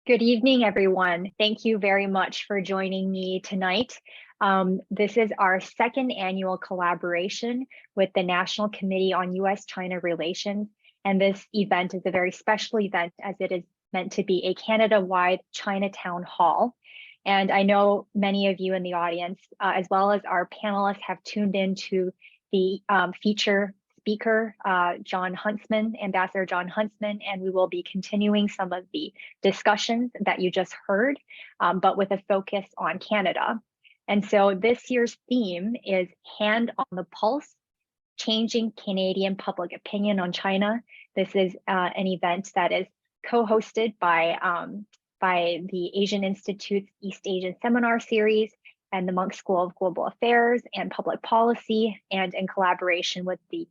Good evening, everyone. Thank you very much for joining me tonight. This is our second annual collaboration with the National Committee on U.S.-China Relations, and this event is a very special event as it is meant to be a Canada-wide China Town Hall. And I know many of you in the audience, as well as our panelists, have tuned into the feature speaker, Ambassador John Huntsman, and we will be continuing some of the discussions that you just heard, but with a focus on Canada. And so this year's theme is Hand on the Pulse, Changing Canadian Public Opinion on China. This is an event that is co-hosted by the Asian Institute's East Asian Seminar Series and the Munk School of Global Affairs and Public Policy, and in collaboration with the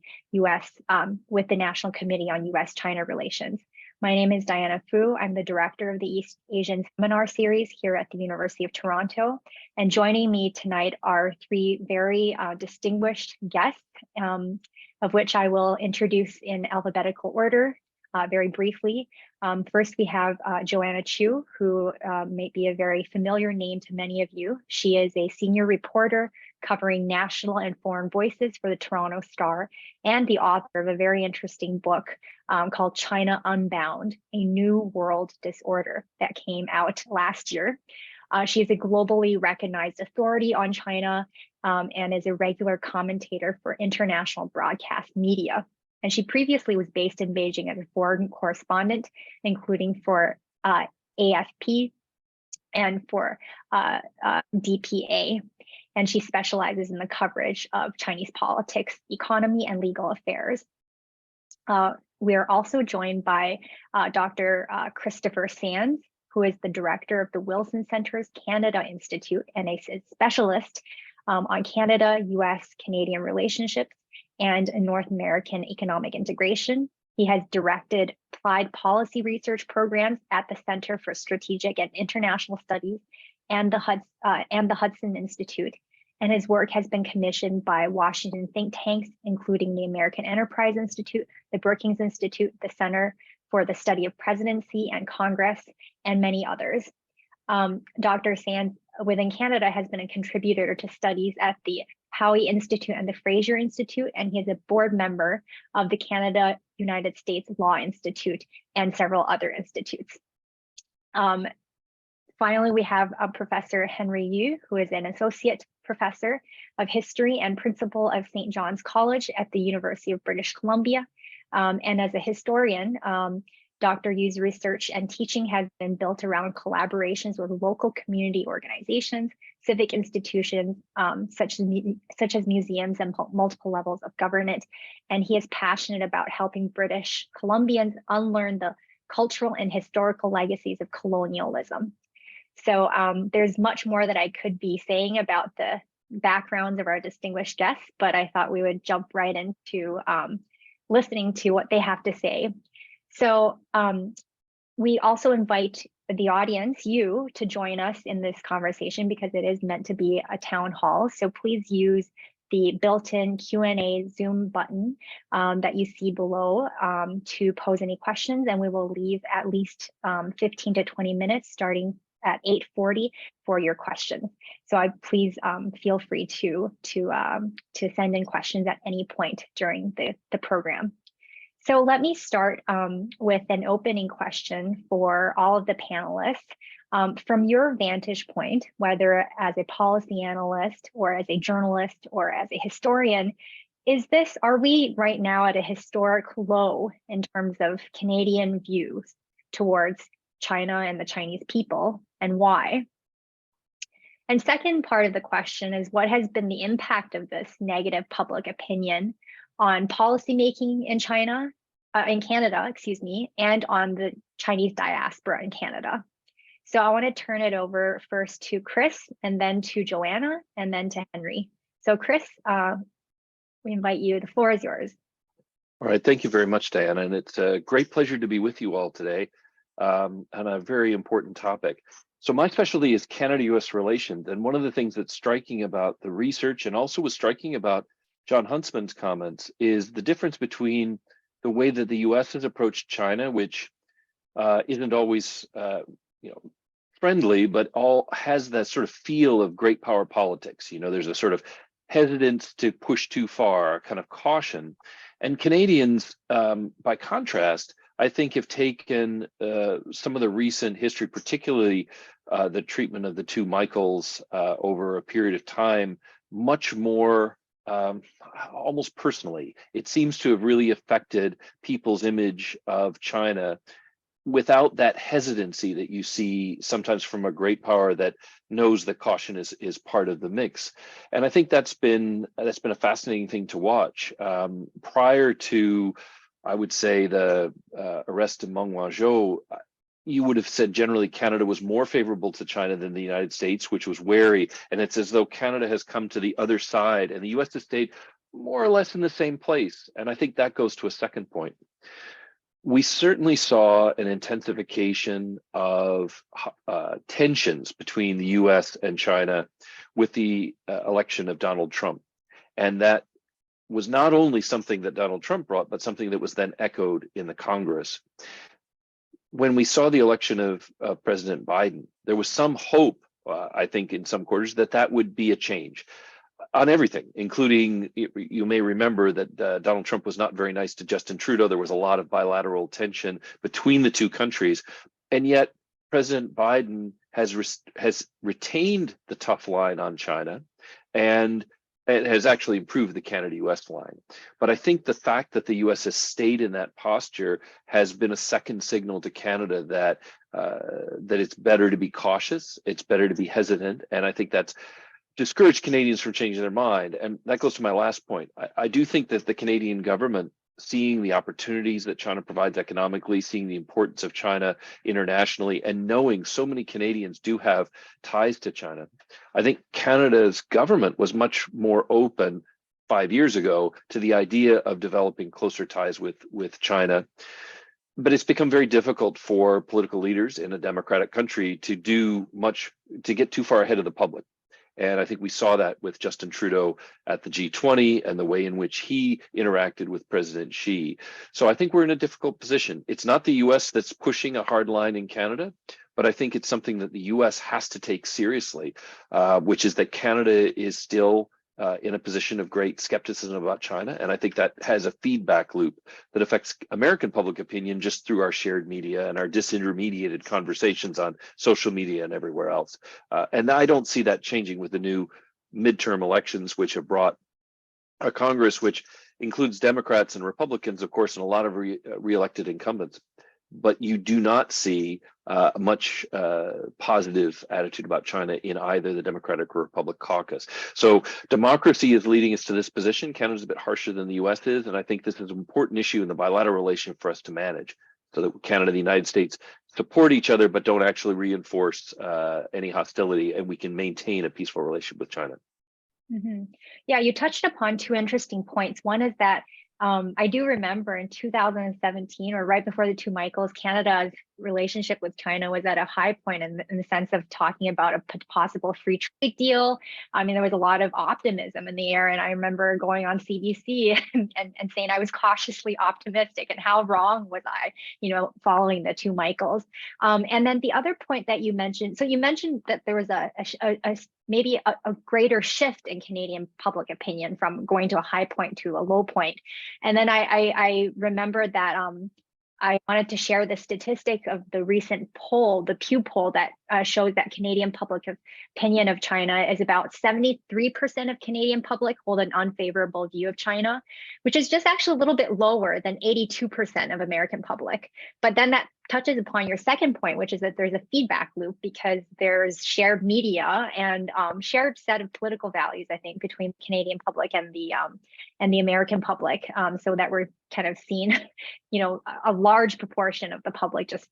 with the National Committee on U.S.-China Relations. My name is Joanna Chiu. I'm the director of the East Asian Seminar Series here at the University of Toronto. And joining me tonight are three very distinguished guests, of which I will introduce in alphabetical order very briefly. First, we have Joanna Chiu, who may be a very familiar name to many of you. She is a senior reporter covering national and foreign voices for the Toronto Star and the author of a very interesting book called China Unbound, A New World Disorder that came out last year. She is a globally recognized authority on China and is a regular commentator for international broadcast media. And she previously was based in Beijing as a foreign correspondent, including for AFP and for DPA. And she specializes in the coverage of Chinese politics, economy, and legal affairs. We are also joined by Dr. Christopher Sands, who is the director of the Wilson Center's Canada Institute and a specialist on Canada, US-Canadian relationships and North American economic integration. He has directed applied policy research programs at the Center for Strategic and International Studies and the Hudson Institute. And his work has been commissioned by Washington think tanks, including the American Enterprise Institute, the Brookings Institute, the Center for the Study of Presidency and Congress, and many others. Dr. Sands within Canada has been a contributor to studies at the Howie Institute and the Fraser Institute, and he is a board member of the Canada-United States Law Institute and several other institutes. Finally, we have Professor Henry Yu, who is an associate professor of history and principal of St. John's College at the University of British Columbia. And as a historian, Dr. Yu's research and teaching has been built around collaborations with local community organizations, civic institutions, such as museums and multiple levels of government. And he is passionate about helping British Columbians unlearn the cultural and historical legacies of colonialism. So there's much more that I could be saying about the backgrounds of our distinguished guests, but I thought we would jump right into listening to what they have to say. So we also invite the audience, you, to join us in this conversation because it is meant to be a town hall. So please use the built-in Q&A Zoom button that you see below to pose any questions, and we will leave at least 15 to 20 minutes starting at 8:40 for your questions. So please feel free to send in questions at any point during the program. So let me start with an opening question for all of the panelists. From your vantage point, whether as a policy analyst or as a journalist or as a historian, are we right now at a historic low in terms of Canadian views towards China and the Chinese people, and why? And second part of the question is, what has been the impact of this negative public opinion on policymaking in Canada, excuse me, and on the Chinese diaspora in Canada? So I want to turn it over first to Chris, and then to Joanna, and then to Henry. So Chris, we invite you. The floor is yours. All right, thank you very much, Diana, and it's a great pleasure to be with you all today on a very important topic. So my specialty is Canada-US relations, and one of the things that's striking about the research and also was striking about John Huntsman's comments is the difference between the way that the US has approached China, which isn't always friendly, but all has that sort of feel of great power politics. There's a sort of hesitance to push too far, kind of caution. And Canadians, by contrast, I think have taken some of the recent history, particularly the treatment of the two Michaels over a period of time, much more almost personally. It seems to have really affected people's image of China without that hesitancy that you see sometimes from a great power that knows that caution is part of the mix. And I think that's been a fascinating thing to watch. Prior to, I would say, the arrest of Meng Wanzhou, you would have said generally Canada was more favorable to China than the United States, which was wary. And it's as though Canada has come to the other side and the US has stayed more or less in the same place. And I think that goes to a second point. We certainly saw an intensification of tensions between the US and China with the election of Donald Trump. And that was not only something that Donald Trump brought, but something that was then echoed in the Congress. When we saw the election of President Biden, there was some hope, I think, in some quarters that would be a change on everything, including, you may remember that Donald Trump was not very nice to Justin Trudeau. There was a lot of bilateral tension between the two countries. And yet President Biden has retained the tough line on China and has actually improved the Canada-US line. But I think the fact that the US has stayed in that posture has been a second signal to Canada that it's better to be cautious, it's better to be hesitant. And I think that's discourage Canadians from changing their mind. And that goes to my last point. I do think that the Canadian government, seeing the opportunities that China provides economically, seeing the importance of China internationally, and knowing so many Canadians do have ties to China, I think Canada's government was much more open 5 years ago to the idea of developing closer ties with China. But it's become very difficult for political leaders in a democratic country to get too far ahead of the public. And I think we saw that with Justin Trudeau at the G20 and the way in which he interacted with President Xi. So I think we're in a difficult position. It's not the US that's pushing a hard line in Canada, but I think it's something that the US has to take seriously, which is that Canada is still in a position of great skepticism about China. And I think that has a feedback loop that affects American public opinion just through our shared media and our disintermediated conversations on social media and everywhere else. And I don't see that changing with the new midterm elections, which have brought a Congress which includes Democrats and Republicans, of course, and a lot of re-elected incumbents. But you do not see much positive attitude about China in either the Democratic or Republican caucus. So democracy is leading us to this position. Canada's a bit harsher than the US is, and I think this is an important issue in the bilateral relation for us to manage, so that Canada and the United States support each other but don't actually reinforce any hostility, and we can maintain a peaceful relationship with China. Mm-hmm. Yeah, you touched upon two interesting points. One is that I do remember in 2017, or right before the two Michaels, Canada's relationship with China was at a high point in the sense of talking about a possible free trade deal. I mean, there was a lot of optimism in the air, and I remember going on CBC and saying I was cautiously optimistic, and how wrong was I, following the two Michaels. And then the other point that you mentioned, so you mentioned that there was maybe a greater shift in Canadian public opinion from going to a high point to a low point. And then I remembered that I wanted to share the statistic of the recent poll, the Pew poll, that shows that Canadian public opinion of China is about 73% of Canadian public hold an unfavorable view of China, which is just actually a little bit lower than 82% of American public. But then that touches upon your second point, which is that there's a feedback loop because there's shared media and shared set of political values, I think, between the Canadian public and the American public, so that we're kind of seeing, a large proportion of the public just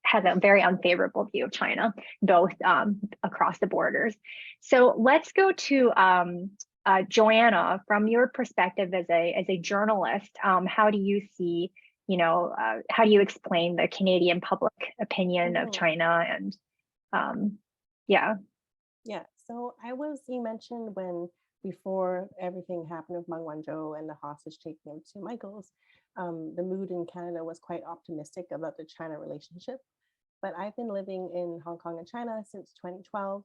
has a very unfavorable view of China, both across the borders. So let's go to Joanna, from your perspective as a journalist. How do you see, how do you explain the Canadian public opinion of China? And yeah. So you mentioned before everything happened with Meng Wanzhou and the hostage taking of two Michaels, the mood in Canada was quite optimistic about the China relationship. but I've been living in Hong Kong and China since 2012,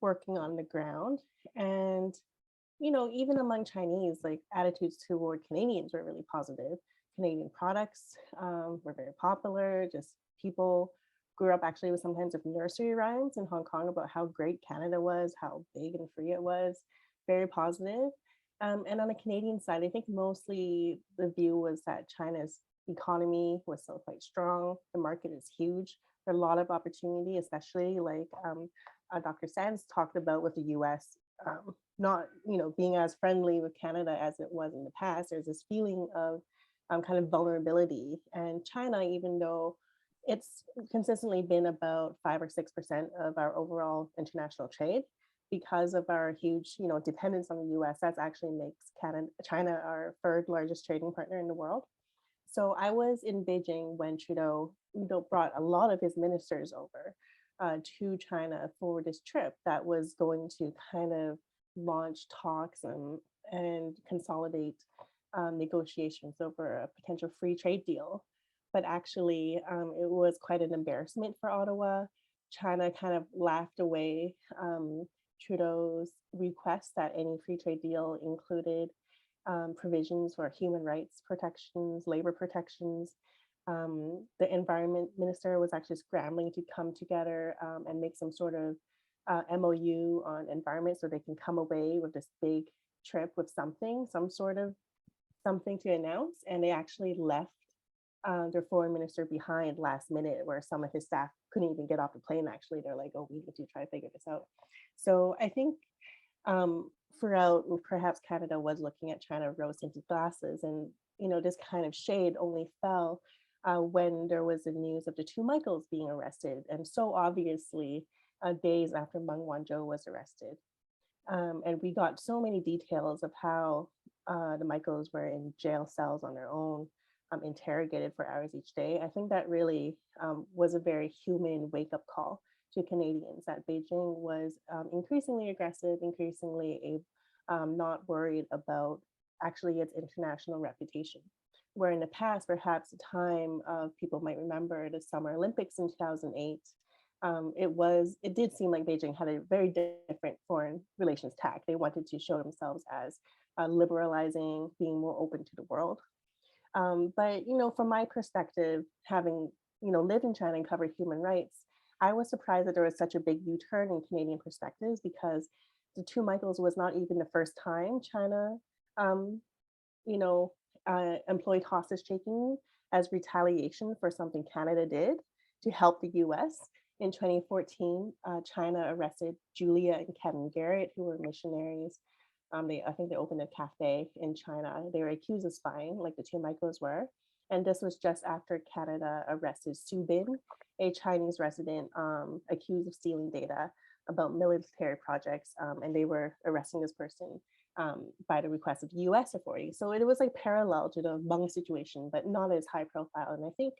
working on the ground. And, even among Chinese, like attitudes toward Canadians were really positive. Canadian products were very popular. Just people grew up actually with sometimes with nursery rhymes in Hong Kong about how great Canada was, how big and free it was. Very positive. And on the Canadian side, I think mostly the view was that China's economy was still quite strong. The market is huge. There are a lot of opportunity, especially like Dr. Sands talked about with the US, not being as friendly with Canada as it was in the past. There's this feeling of kind of vulnerability. And China, even though it's consistently been about 5 or 6% of our overall international trade, because of our huge, dependence on the US, that actually makes China our third largest trading partner in the world. So I was in Beijing when Trudeau, brought a lot of his ministers over to China for this trip that was going to kind of launch talks and consolidate negotiations over a potential free trade deal. But actually, it was quite an embarrassment for Ottawa. China kind of laughed away Trudeau's request that any free trade deal included provisions for human rights protections, labor protections. The environment minister was actually scrambling to come together and make some sort of MOU on environment so they can come away with this big trip with some sort of something to announce. And they actually left their foreign minister behind last minute, where some of his staff couldn't even get off the plane. Actually, they're like, oh, we need to try to figure this out. So I think throughout, perhaps Canada was looking at China rose-tinted glasses, and this kind of shade only fell when there was the news of the two Michaels being arrested, and so obviously days after Meng Wanzhou was arrested. And we got so many details of how the Michaels were in jail cells on their own, interrogated for hours each day. I think that really was a very human wake-up call to Canadians, that Beijing was increasingly aggressive, increasingly not worried about actually its international reputation. Where in the past, perhaps the time of people might remember the Summer Olympics in 2008, it did seem like Beijing had a very different foreign relations tack. They wanted to show themselves as liberalizing, being more open to the world. But from my perspective, having lived in China and covered human rights, I was surprised that there was such a big U-turn in Canadian perspectives, because the two Michaels was not even the first time China, employed hostage taking as retaliation for something Canada did to help the US. In 2014, China arrested Julia and Kevin Garrett, who were missionaries. I think they opened a cafe in China. They were accused of spying, like the two Michaels were. And this was just after Canada arrested Su Bin, a Chinese resident accused of stealing data about military projects. And they were arresting this person by the request of US authorities. So it was like parallel to the Meng situation, but not as high profile. And I think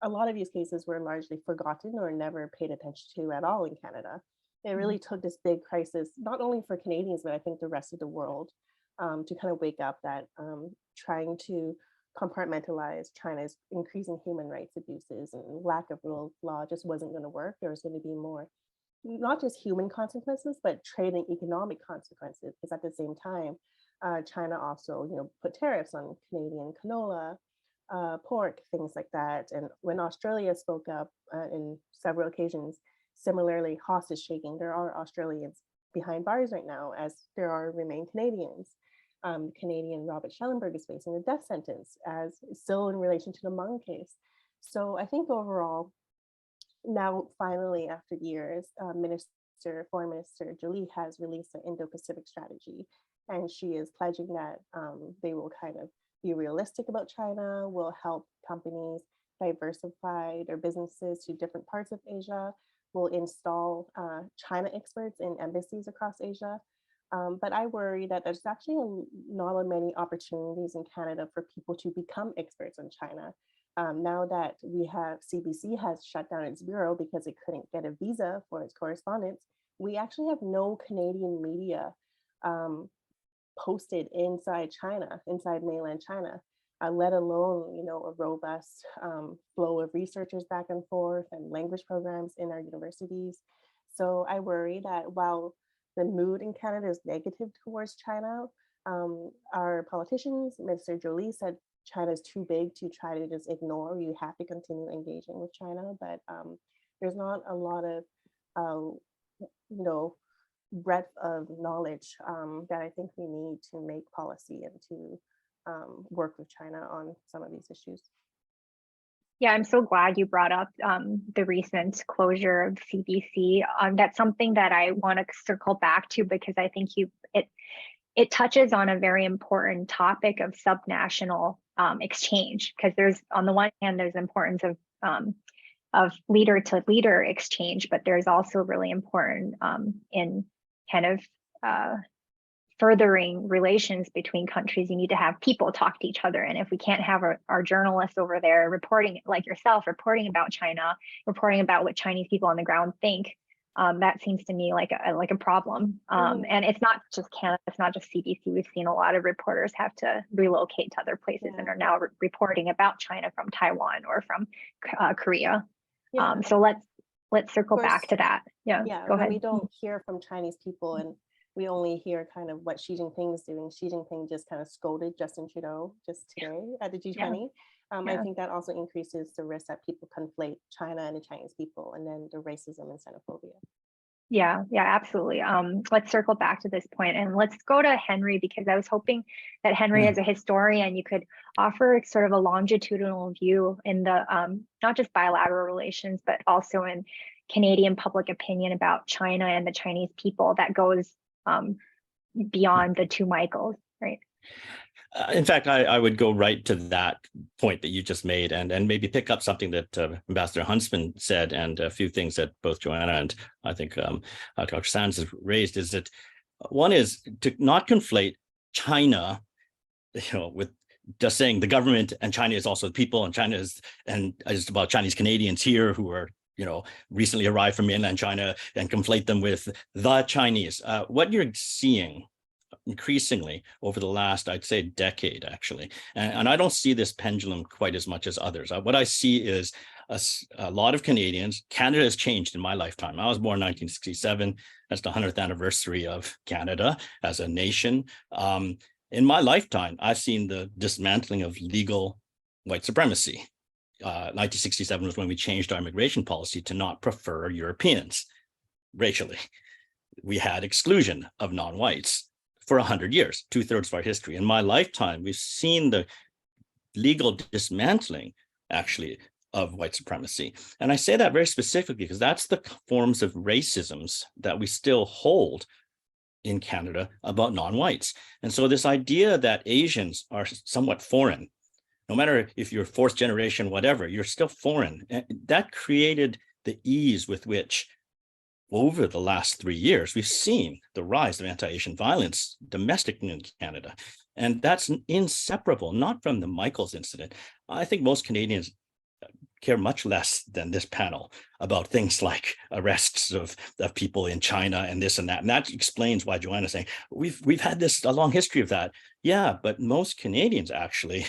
a lot of these cases were largely forgotten or never paid attention to at all in Canada. It really took this big crisis, not only for Canadians, but I think the rest of the world, to kind of wake up that trying to compartmentalize China's increasing human rights abuses and lack of rule of law just wasn't going to work. There was going to be more, not just human consequences, but trade and economic consequences. Because at the same time, China also, put tariffs on Canadian canola, pork, things like that. And when Australia spoke up in several occasions, similarly hostage taking, there are Australians behind bars right now, as there are remain Canadians. Canadian Robert Schellenberg is facing a death sentence, as still in relation to the Meng case. So I think overall, now finally after years, Foreign Minister Jolie has released an Indo-Pacific strategy, and she is pledging that they will kind of be realistic about China, will help companies diversify their businesses to different parts of Asia, will install China experts in embassies across Asia. But I worry that there's actually not many opportunities in Canada for people to become experts in China. Now that CBC has shut down its bureau because it couldn't get a visa for its correspondents, we actually have no Canadian media posted inside China, inside mainland China. let alone, a robust flow of researchers back and forth and language programs in our universities. So I worry that while the mood in Canada is negative towards China, our politicians, Mr. Jolie said China is too big to try to just ignore. You have to continue engaging with China, but there's not a lot of, breadth of knowledge that I think we need to make policy and to work with China on some of these issues. Yeah, I'm so glad you brought up the recent closure of CBC. That's something that I want to circle back to, because I think it touches on a very important topic of subnational exchange, because there's, on the one hand, there's importance of leader to leader exchange, but there's also really important in kind of furthering relations between countries. You need to have people talk to each other. And if we can't have our journalists over there reporting, like yourself, reporting about China, reporting about what Chinese people on the ground think, that seems to me like a problem. And it's not just Canada, it's not just CBC. We've seen a lot of reporters have to relocate to other places and are now reporting about China from Taiwan or from Korea. So let's circle back to that. Yeah, go ahead. We don't hear from Chinese people, and we only hear kind of what Xi Jinping is doing. Xi Jinping just kind of scolded Justin Trudeau just today at the G20. I think that also increases the risk that people conflate China and the Chinese people, and then the racism and xenophobia. Yeah, absolutely. Let's circle back to this point, and let's go to Henry, because I was hoping that Henry, as a historian, you could offer sort of a longitudinal view in the not just bilateral relations, but also in Canadian public opinion about China and the Chinese people that goes beyond the two Michaels, right? In fact, I would go right to that point that you just made, and maybe pick up something that Ambassador Huntsman said, and a few things that both Joanna and I think Dr. Sands has raised, is that one is to not conflate China, with just saying the government and China is also the people, and China is, and it's about Chinese Canadians here who are recently arrived from mainland China, and conflate them with the Chinese. What you're seeing increasingly over the last, I'd say, decade, actually. And I don't see this pendulum quite as much as others. What I see is a lot of Canadians. Canada has changed in my lifetime. I was born in 1967. That's the 100th anniversary of Canada as a nation. In my lifetime, I've seen the dismantling of legal white supremacy. 1967 was when we changed our immigration policy to not prefer Europeans racially. We had exclusion of non-whites for 100 years, 2/3 of our history. In my lifetime, we've seen the legal dismantling, actually, of white supremacy. And I say that very specifically because that's the forms of racisms that we still hold in Canada about non-whites. And so this idea that Asians are somewhat foreign, no matter if you're fourth generation, whatever, you're still foreign. And that created the ease with which, over the last 3 years, we've seen the rise of anti-Asian violence domestically in Canada. And that's inseparable, not from the Michaels incident. I think most Canadians care much less than this panel about things like arrests of people in China and this and that. And that explains why Joanna's saying, we've had a long history of that. Yeah, but most Canadians actually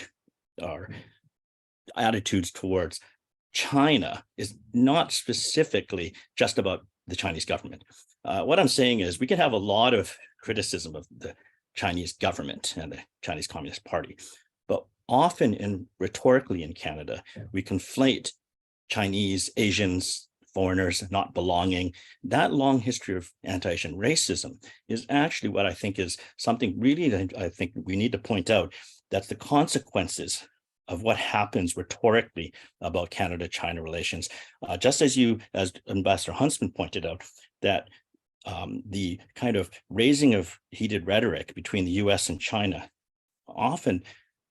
are attitudes towards China is not specifically just about the Chinese government. What I'm saying is we can have a lot of criticism of the Chinese government and the Chinese Communist Party, but often rhetorically in Canada, we conflate Chinese, Asians, foreigners not belonging. That long history of anti-Asian racism is actually what I think is something really that I think we need to point out. That's the consequences of what happens rhetorically about Canada-China relations. Just as Ambassador Huntsman pointed out, that the kind of raising of heated rhetoric between the US and China often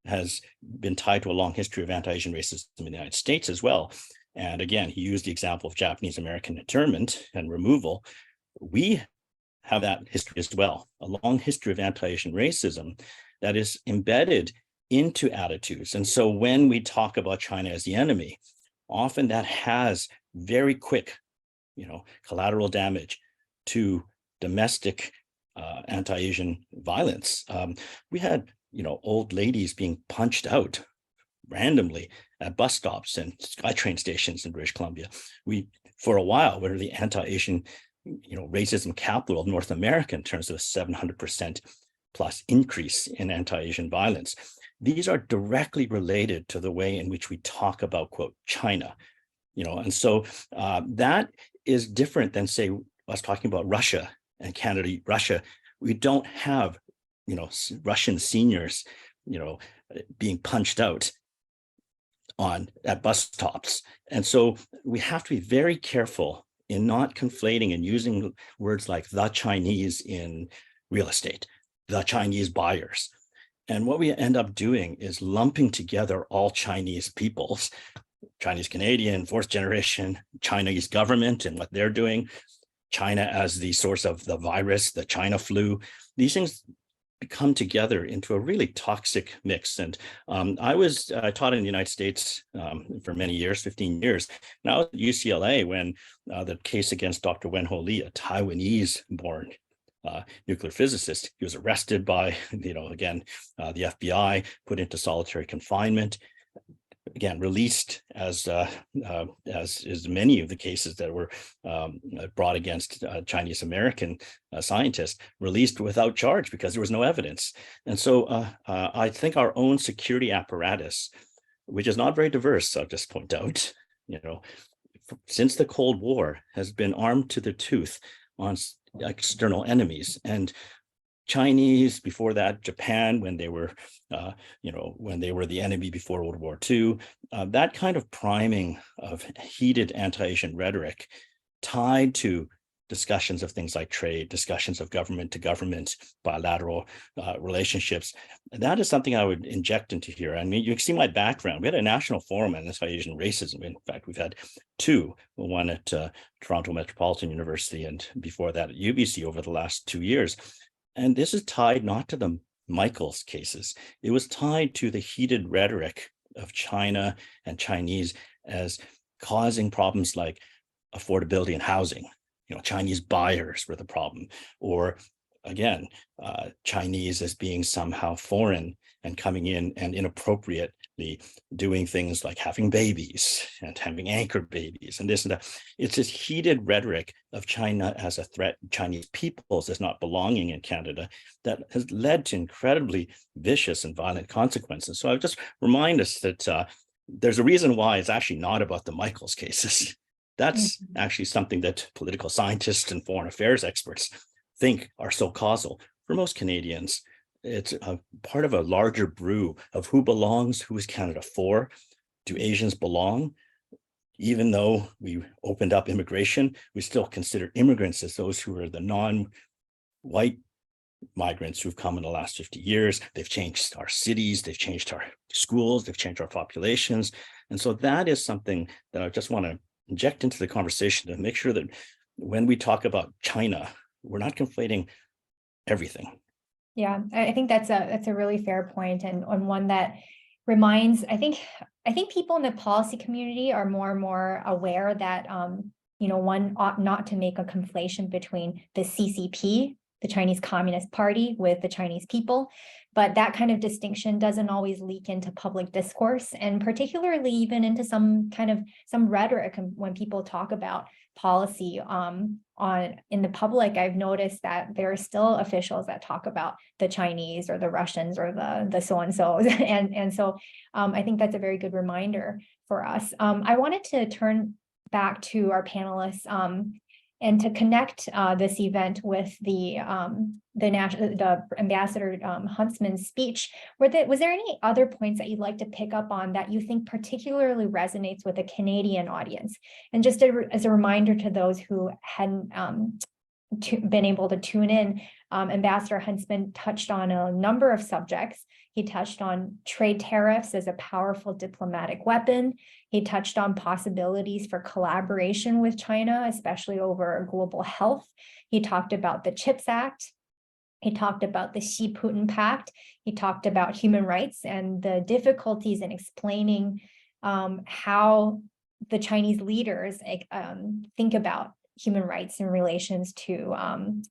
has been tied to a long history of anti-Asian racism in the United States as well. And again, he used the example of Japanese-American internment and removal. We have that history as well, a long history of anti-Asian racism that is embedded into attitudes. And so when we talk about China as the enemy, often that has very quick, collateral damage to domestic anti-Asian violence. We had, old ladies being punched out randomly at bus stops and SkyTrain stations in British Columbia. We, for a while, were the anti-Asian, racism capital of North America in terms of a 700% plus increase in anti-Asian violence. These are directly related to the way in which we talk about, quote, China, and so that is different than, say, us talking about Russia and Canada, Russia. We don't have, Russian seniors, being punched out at bus stops. And so we have to be very careful in not conflating and using words like the Chinese in real estate, the Chinese buyers. And what we end up doing is lumping together all Chinese peoples, Chinese Canadian, fourth generation, Chinese government and what they're doing, China as the source of the virus, the China flu. These things come together into a really toxic mix. And I taught in the United States for many years, 15 years. Now at UCLA, when the case against Dr. Wenho Lee, a Taiwanese-born nuclear physicist, he was arrested by, the FBI, put into solitary confinement, again, released as is many of the cases that were brought against Chinese American scientists, released without charge because there was no evidence. And so I think our own security apparatus, which is not very diverse, I'll just point out, since the Cold War, has been armed to the tooth on external enemies. And Chinese, before that, Japan, when they were, when they were the enemy before World War II, that kind of priming of heated anti-Asian rhetoric tied to discussions of things like trade, discussions of government to government, bilateral relationships. That is something I would inject into here. I mean, you can see my background. We had a national forum on anti-Asian racism. In fact, we've had two, one at Toronto Metropolitan University and before that at UBC over the last 2 years. And this is tied not to the Michaels cases. It was tied to the heated rhetoric of China and Chinese as causing problems like affordability in housing. Chinese buyers were the problem, or again, Chinese as being somehow foreign and coming in and inappropriately doing things like having babies and having anchor babies and this and that. It's this heated rhetoric of China as a threat, Chinese peoples as not belonging in Canada, that has led to incredibly vicious and violent consequences. So I would just remind us that there's a reason why it's actually not about the Michaels cases. That's actually something that political scientists and foreign affairs experts think are so causal. For most Canadians, it's a part of a larger brew of who belongs, who is Canada for? Do Asians belong? Even though we opened up immigration, we still consider immigrants as those who are the non-white migrants who've come in the last 50 years. They've changed our cities, they've changed our schools, they've changed our populations. And so that is something that I just want to inject into the conversation to make sure that when we talk about China, we're not conflating everything. Yeah, I think that's a really fair point, and one that reminds, I think people in the policy community are more and more aware that one ought not to make a conflation between the CCP, the Chinese Communist Party, with the Chinese people. But that kind of distinction doesn't always leak into public discourse, and particularly even into some rhetoric when people talk about policy in the public. I've noticed that there are still officials that talk about the Chinese or the Russians or the so-and-sos. And so I think that's a very good reminder for us. I wanted to turn back to our panelists and to connect this event with the Ambassador Huntsman's speech. Was there any other points that you'd like to pick up on that you think particularly resonates with a Canadian audience? And just as a reminder to those who hadn't been able to tune in, Ambassador Huntsman touched on a number of subjects. He touched on trade tariffs as a powerful diplomatic weapon. He touched on possibilities for collaboration with China, especially over global health. He talked about the CHIPS Act. He talked about the Xi-Putin Pact. He talked about human rights and the difficulties in explaining how the Chinese leaders think about human rights in relations to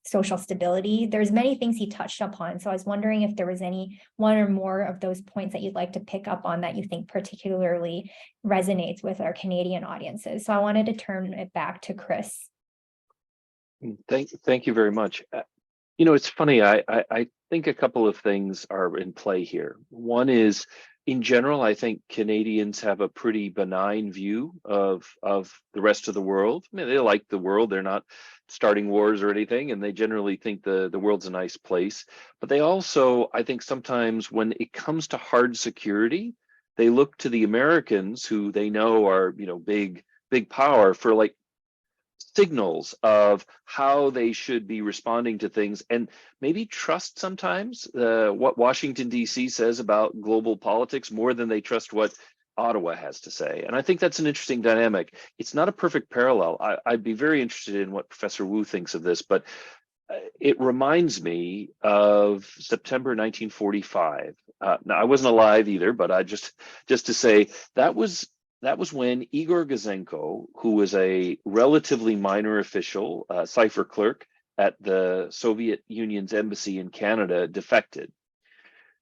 social stability. There's many things he touched upon. So I was wondering if there was any one or more of those points that you'd like to pick up on that you think particularly resonates with our Canadian audiences. So I wanted to turn it back to Chris. Thank you very much. You know, it's funny, I think a couple of things are in play here. One is, in general, I think Canadians have a pretty benign view of the rest of the world. I mean, they like the world. They're not starting wars or anything, and they generally think the world's a nice place. But they also, I think sometimes when it comes to hard security, they look to the Americans, who they know are, you know, big power, for like signals of how they should be responding to things, and maybe trust sometimes what Washington D.C. says about global politics more than they trust what Ottawa has to say. And I think that's an interesting dynamic. It's not a perfect parallel. I'd be very interested in what Professor Wu thinks of this, but it reminds me of September 1945. Now, I wasn't alive either, but I just to say that was when Igor Gazenko, who was a relatively minor official, cipher clerk at the Soviet Union's embassy in Canada, defected.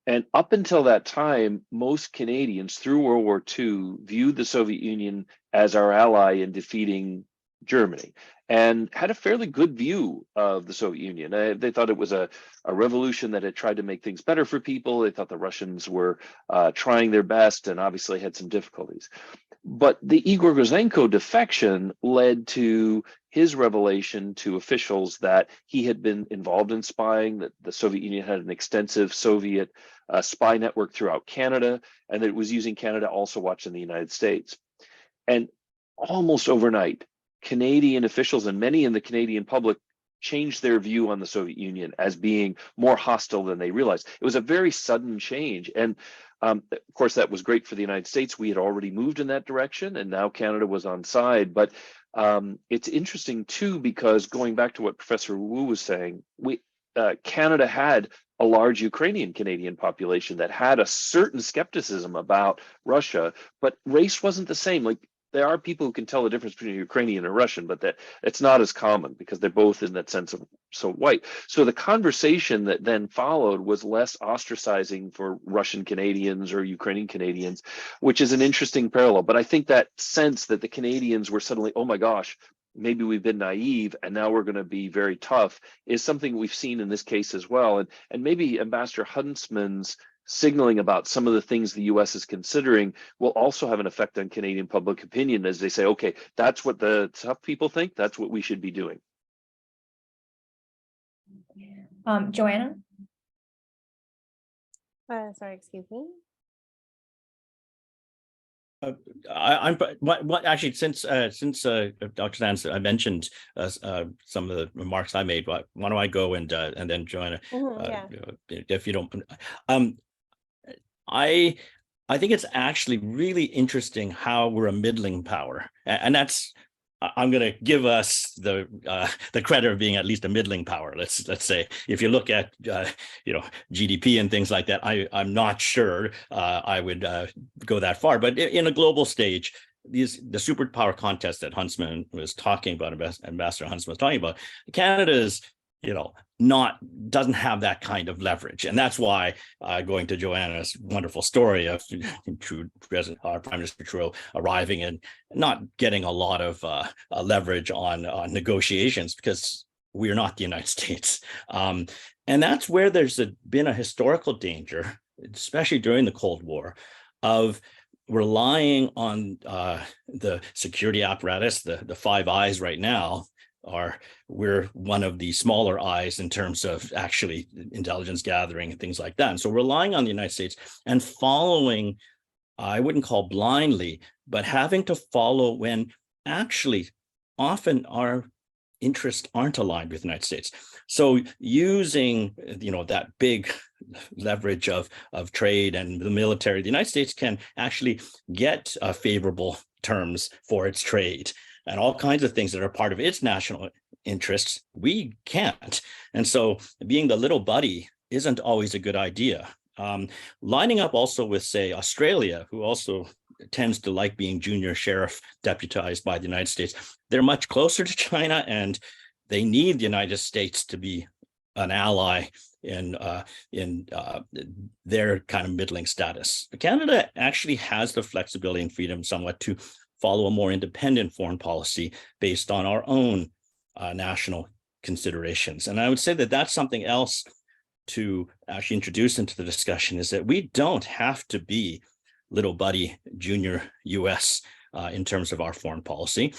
And up until that time, most Canadians through World War II viewed the Soviet Union as our ally in defeating Germany, and had a fairly good view of the Soviet Union. They thought it was a revolution that had tried to make things better for people. They thought the Russians were trying their best, and obviously had some difficulties. But the Igor Gazenko defection led to his revelation to officials that he had been involved in spying, that the Soviet Union had an extensive Soviet spy network throughout Canada, and that it was using Canada also watching the United States. And almost overnight, Canadian officials and many in the Canadian public changed their view on the Soviet Union as being more hostile than they realized. It was a very sudden change. And of course, that was great for the United States. We had already moved in that direction, and now Canada was on side. But it's interesting, too, because going back to what Professor Wu was saying, Canada had a large Ukrainian-Canadian population that had a certain skepticism about Russia, but race wasn't the same. Like, there are people who can tell the difference between Ukrainian and Russian, but that it's not as common because they're both in that sense of so white. So the conversation that then followed was less ostracizing for Russian Canadians or Ukrainian Canadians, which is an interesting parallel. But I think that sense that the Canadians were suddenly, oh my gosh, maybe we've been naive and now we're going to be very tough, is something we've seen in this case as well. And maybe Ambassador Huntsman's signaling about some of the things the US is considering will also have an effect on Canadian public opinion as they say, okay, that's what the tough people think, that's what we should be doing. Joanna? Sorry, excuse me. Actually, since Dr. Sands mentioned some of the remarks I made, why don't I go and then Joanna, if you don't. I think it's actually really interesting how we're a middling power, and that's, I'm going to give us the credit of being at least a middling power. Let's say, if you look at GDP and things like that, I'm not sure I would go that far. But in a global stage, the superpower contest that Huntsman was talking about, Ambassador Huntsman was talking about, Canada is doesn't have that kind of leverage. And that's why, going to Joanna's wonderful story of our Prime Minister Trudeau arriving and not getting a lot of leverage on negotiations, because we are not the United States. And that's where there's been a historical danger, especially during the Cold War, of relying on the security apparatus, the Five Eyes right now, we're one of the smaller eyes in terms of actually intelligence gathering and things like that. And so relying on the United States and following, I wouldn't call blindly, but having to follow when actually often our interests aren't aligned with the United States. So using that big leverage of trade and the military, the United States can actually get favorable terms for its trade and all kinds of things that are part of its national interests. We can't. And so being the little buddy isn't always a good idea. Lining up also with, say, Australia, who also tends to like being junior sheriff deputized by the United States. They're much closer to China, and they need the United States to be an ally in their kind of middling status. Canada actually has the flexibility and freedom somewhat to follow a more independent foreign policy based on our own national considerations. And I would say that that's something else to actually introduce into the discussion, is that we don't have to be little buddy junior US in terms of our foreign policy.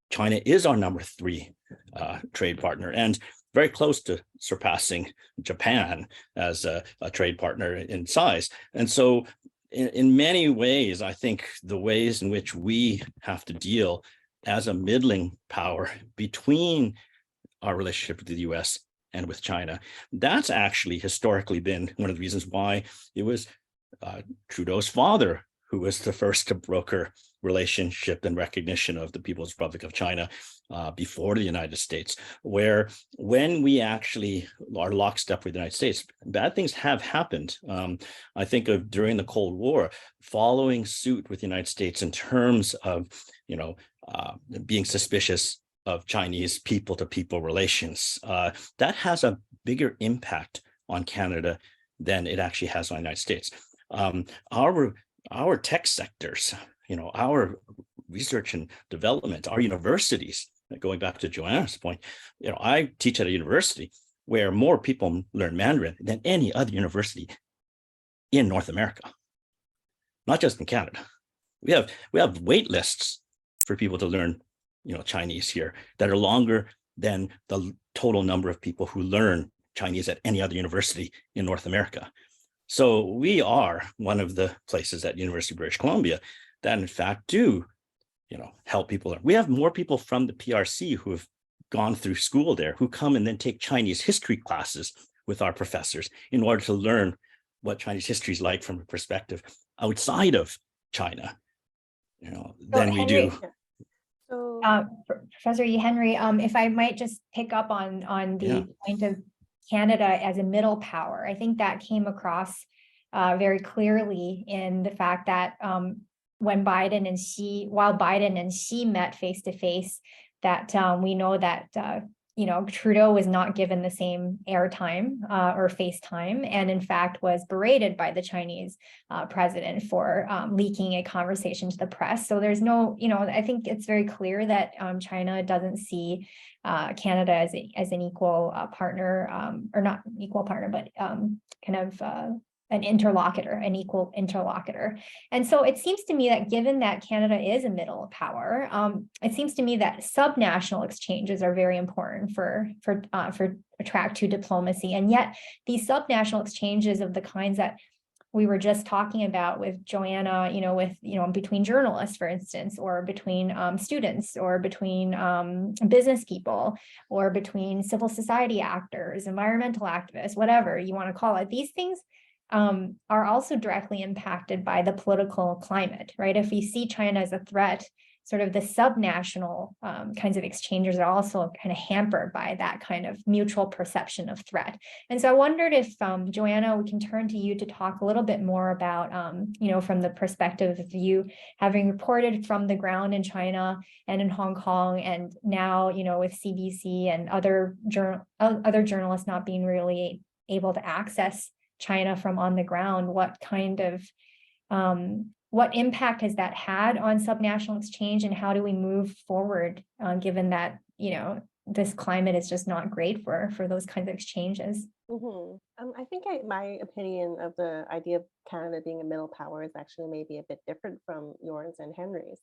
China is our number 3 trade partner, and very close to surpassing Japan as a trade partner in size. And so in many ways, I think the ways in which we have to deal as a middling power between our relationship with the US and with China, that's actually historically been one of the reasons why it was Trudeau's father who was the first to broker relationship and recognition of the People's Republic of China before the United States, where when we actually are lockstep with the United States, bad things have happened. I think of during the Cold War, following suit with the United States in terms of, being suspicious of Chinese people-to-people relations. That has a bigger impact on Canada than it actually has on the United States. Our tech sectors, our research and development, our universities, going back to Joanna's point, I teach at a university where more people learn Mandarin than any other university in North America, not just in Canada. We have wait lists for people to learn, Chinese here that are longer than the total number of people who learn Chinese at any other university in North America. So we are one of the places at University of British Columbia that in fact do, help people learn. We have more people from the PRC who have gone through school there, who come and then take Chinese history classes with our professors in order to learn what Chinese history is like from a perspective outside of China, than we do. So, Professor E. Henry, if I might just pick up on the point of Canada as a middle power, I think that came across very clearly in the fact that when while Biden and Xi met face to face, that we know that Trudeau was not given the same airtime or face time, and in fact was berated by the Chinese president for leaking a conversation to the press. So there's no, I think it's very clear that China doesn't see Canada as an equal partner, or not equal partner, but kind of an interlocutor, an equal interlocutor. And so it seems to me that given that Canada is a middle power, it seems to me that subnational exchanges are very important for track 2 diplomacy. And yet these subnational exchanges of the kinds that we were just talking about with Joanna, between journalists, for instance, or between students, or between business people, or between civil society actors, environmental activists, whatever you want to call it, these things are also directly impacted by the political climate, right? If we see China as a threat, sort of the subnational kinds of exchanges are also kind of hampered by that kind of mutual perception of threat. And so I wondered if, Joanna, we can turn to you to talk a little bit more about, from the perspective of you having reported from the ground in China and in Hong Kong, and now, with CBC and other journalists not being really able to access China from on the ground, what kind of what impact has that had on subnational exchange, and how do we move forward given that this climate is just not great for those kinds of exchanges? I think my opinion of the idea of Canada being a middle power is actually maybe a bit different from yours and Henry's.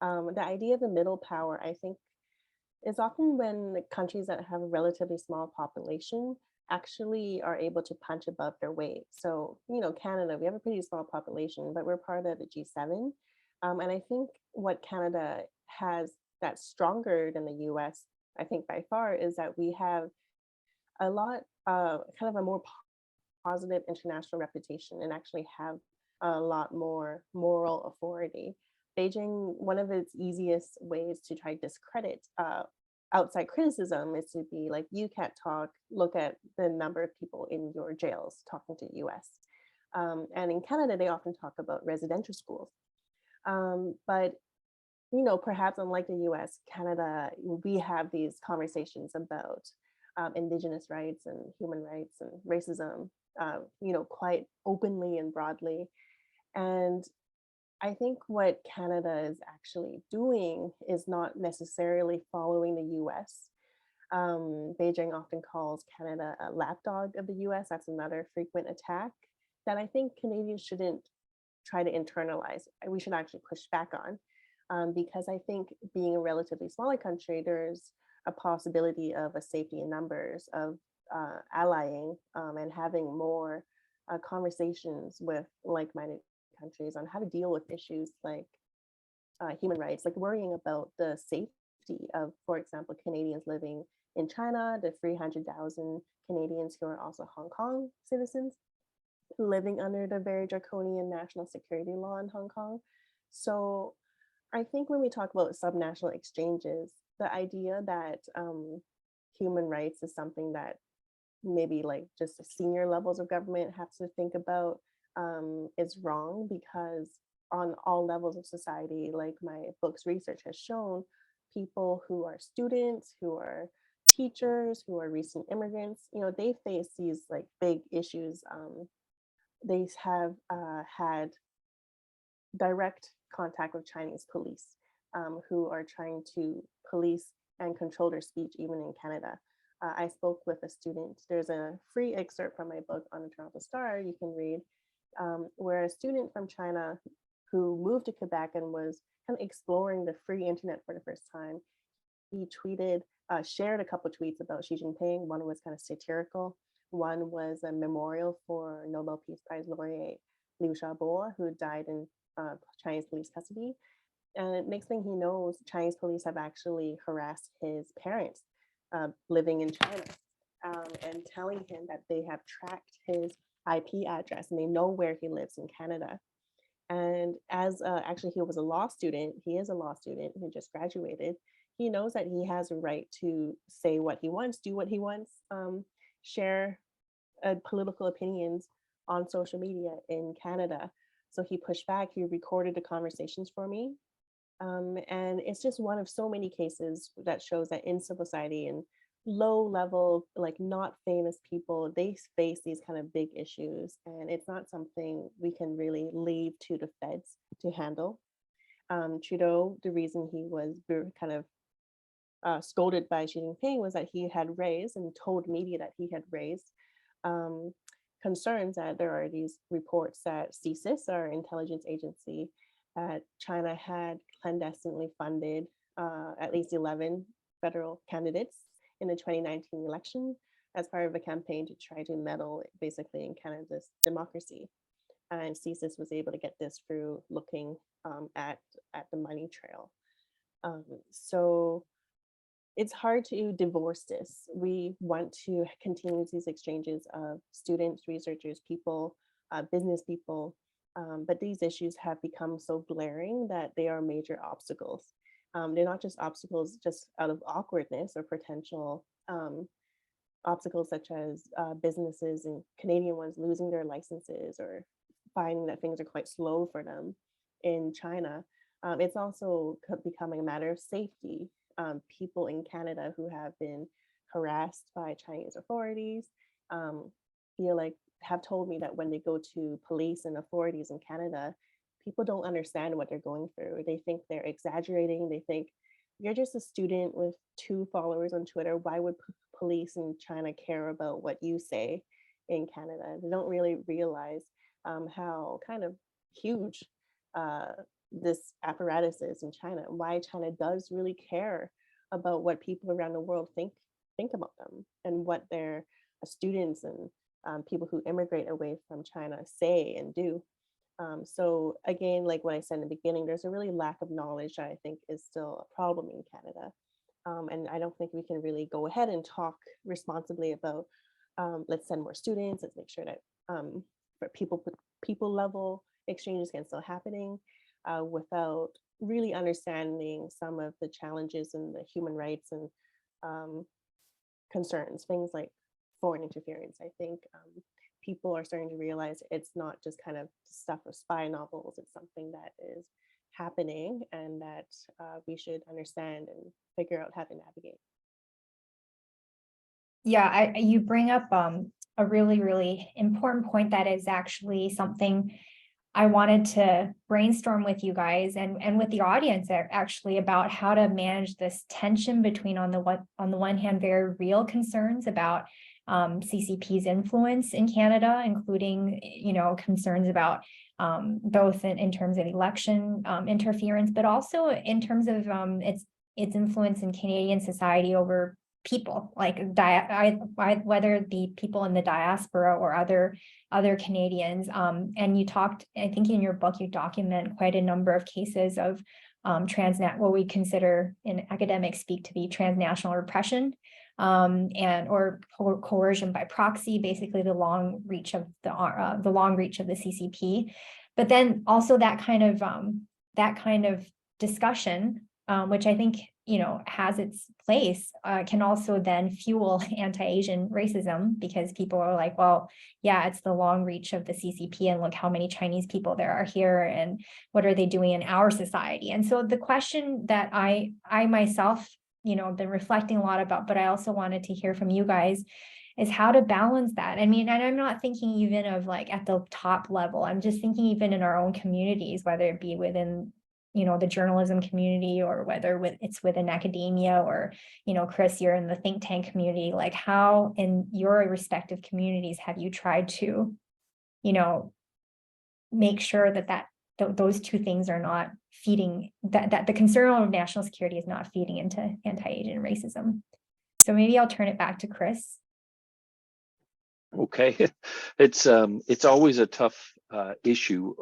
The idea of the middle power, I think, is often when countries that have a relatively small population actually are able to punch above their weight. So, Canada, we have a pretty small population, but we're part of the G7. And I think what Canada has that's stronger than the US, I think by far, is that we have a lot, kind of a more positive international reputation, and actually have a lot more moral authority. Beijing, one of its easiest ways to try to discredit outside criticism is to be like, you can't talk, look at the number of people in your jails, talking to the US. And in Canada, they often talk about residential schools. But perhaps unlike the US, Canada, we have these conversations about Indigenous rights and human rights and racism, quite openly and broadly. And I think what Canada is actually doing is not necessarily following the US. Beijing often calls Canada a lapdog of the US. That's another frequent attack that I think Canadians shouldn't try to internalize. We should actually push back on. Because I think being a relatively smaller country, there's a possibility of a safety in numbers, of allying and having more conversations with like-minded countries on how to deal with issues like human rights, like worrying about the safety of, for example, Canadians living in China, the 300,000 Canadians who are also Hong Kong citizens living under the very draconian national security law in Hong Kong. So I think when we talk about subnational exchanges, the idea that human rights is something that maybe like just the senior levels of government have to think about is wrong, because on all levels of society, like my book's research has shown, people who are students, who are teachers, who are recent immigrants, they face these like big issues. They have had direct contact with Chinese police who are trying to police and control their speech, even in Canada. I spoke with a student. There's a free excerpt from my book on the Toronto Star you can read, where a student from China who moved to Quebec and was kind of exploring the free internet for the first time, he tweeted, shared a couple tweets about Xi Jinping. One was kind of satirical. One was a memorial for Nobel Peace Prize laureate Liu Xiaobo, who died in Chinese police custody. And next thing he knows, Chinese police have actually harassed his parents living in China and telling him that they have tracked his IP address and they know where he lives in Canada. And as actually he was a law student, he is a law student who just graduated. He knows that he has a right to say what he wants, do what he wants, share political opinions on social media in Canada. So he pushed back, he recorded the conversations for me. And it's just one of so many cases that shows that in civil society and low level, like not famous people, they face these kind of big issues. And it's not something we can really leave to the feds to handle. Trudeau, the reason he was kind of scolded by Xi Jinping was that he had raised and told media that he had raised concerns that there are these reports that CSIS, our intelligence agency, that China had clandestinely funded at least 11 federal candidates in the 2019 election as part of a campaign to try to meddle basically in Canada's democracy. And CSIS was able to get this through looking at the money trail. So it's hard to divorce this. We want to continue these exchanges of students, researchers, people, business people, but these issues have become so glaring that they are major obstacles. They're not just obstacles just out of awkwardness or potential obstacles such as businesses and Canadian ones losing their licenses or finding that things are quite slow for them in China. It's also becoming a matter of safety. People in Canada who have been harassed by Chinese authorities have told me that when they go to police and authorities in Canada, people don't understand what they're going through. They think they're exaggerating. They think you're just a student with 2 followers on Twitter. Why would police in China care about what you say in Canada? They don't really realize how kind of huge this apparatus is in China, why China does really care about what people around the world think about them and what their students and people who immigrate away from China say and do. So again, like what I said in the beginning, there's a really lack of knowledge that I think is still a problem in Canada. And I don't think we can really go ahead and talk responsibly about let's send more students, let's make sure that for people level exchanges can still happening without really understanding some of the challenges and the human rights and concerns, things like foreign interference. I think people are starting to realize it's not just kind of stuff of spy novels. It's something that is happening and that we should understand and figure out how to navigate. Yeah, you bring up a really, really important point that is actually something I wanted to brainstorm with you guys and with the audience actually about how to manage this tension between on the one hand, very real concerns about CCP's influence in Canada, including, concerns about both in terms of election interference, but also in terms of its influence in Canadian society over people, like whether it be people in the diaspora or other Canadians. And you talked, I think in your book, you document quite a number of cases of what we consider in academic speak to be transnational repression or coercion by proxy, basically the long reach of the CCP. But then also that kind of discussion, which I think has its place, can also then fuel anti-Asian racism, because people are like, well, yeah, it's the long reach of the CCP, and look how many Chinese people there are here, and what are they doing in our society? And so the question that I myself, been reflecting a lot about, but I also wanted to hear from you guys, is how to balance that. I mean, and I'm not thinking even of like at the top level. I'm just thinking even in our own communities, whether it be within the journalism community, or whether it's within academia, or, Chris, you're in the think tank community, like how in your respective communities have you tried to, make sure that those two things are not feeding, that the concern of national security is not feeding into anti-Asian racism. So maybe I'll turn it back to Chris. Okay, it's always a tough issue